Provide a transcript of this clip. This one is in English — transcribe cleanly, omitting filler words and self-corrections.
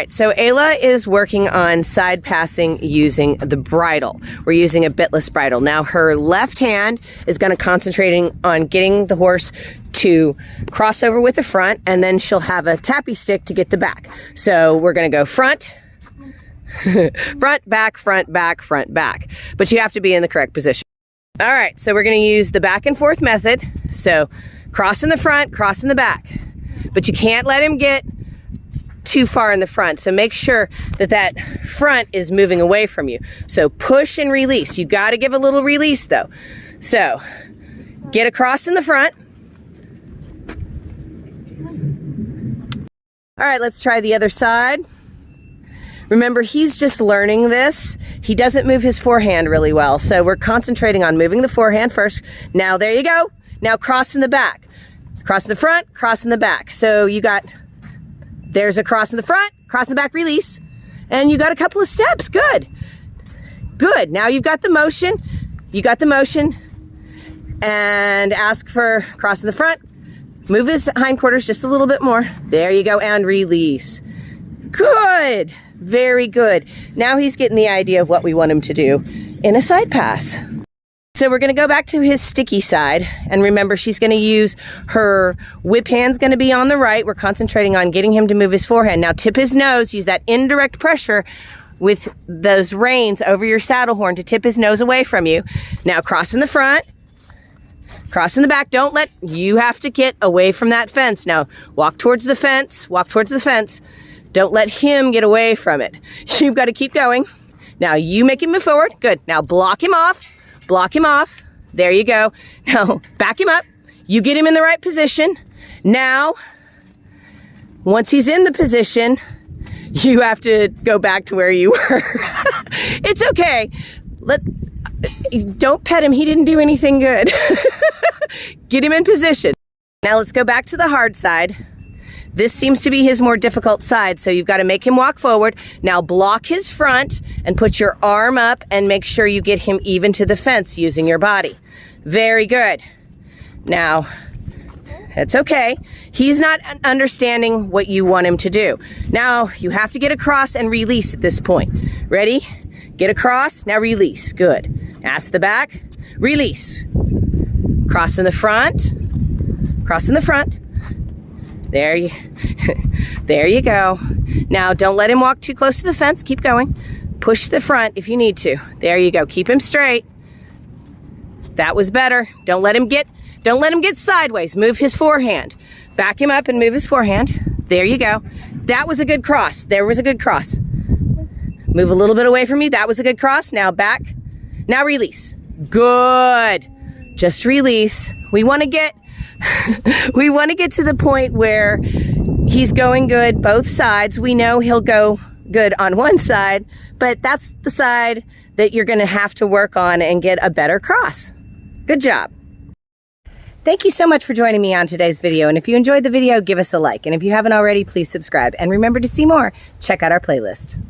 Alright, so Ayla is working on side passing using the bridle. We're using a bitless bridle. Now her left hand is going to concentrating on getting the horse to cross over with the front, and then she'll have a tappy stick to get the back. So we're going to go front, front, back, front, back, front, back. But you have to be in the correct position. Alright, so we're going to use the back and forth method. So cross in the front, cross in the back. But you can't let him get too far in the front, so make sure that that front is moving away from you. So push and release. You got to give a little release though. So get across in the front. All right, let's try the other side. Remember, he's just learning this. He doesn't move his forehand really well, so we're concentrating on moving the forehand first. Now there you go. Now cross in the back. Cross in the front, cross in the back. So you got, there's a cross in the front, cross in the back, release. And you got a couple of steps, good. Good, now you've got the motion. You got the motion. And ask for cross in the front. Move his hindquarters just a little bit more. There you go, and release. Good, very good. Now he's getting the idea of what we want him to do in a side pass. So we're going to go back to his sticky side, and remember, she's going to use her whip hand's going to be on the right. We're concentrating on getting him to move his forehand. Now tip his nose, use that indirect pressure with those reins over your saddle horn to tip his nose away from you. Now cross in the front, cross in the back. Don't let, you have to get away from that fence. Now walk towards the fence, walk towards the fence. Don't let him get away from it. You've got to keep going. Now you make him move forward, good. Now block him off. Block him off. There you go. Now back him up. You get him in the right position. Now, once he's in the position, you have to go back to where you were. It's okay. Don't pet him. He didn't do anything good. Get him in position. Now let's go back to the hard side. This seems to be his more difficult side, so you've got to make him walk forward. Now block his front and put your arm up and make sure you get him even to the fence using your body. Very good. Now, it's okay. He's not understanding what you want him to do. Now, you have to get across and release at this point. Ready? Get across, now release. Good. Ask the back, release. Cross in the front, cross in the front. There you go. Now don't let him walk too close to the fence. Keep going. Push the front if you need to. There you go. Keep him straight. That was better. Don't let him get sideways. Move his forehand. Back him up and move his forehand. There you go. That was a good cross. There was a good cross. Move a little bit away from you. That was a good cross. Now back. Now release. Good. Just release. We want to get to the point where he's going good both sides. We know he'll go good on one side, but that's the side that you're going to have to work on and get a better cross. Good job. Thank you so much for joining me on today's video. And if you enjoyed the video, give us a like. And if you haven't already, please subscribe. And remember, to see more, check out our playlist.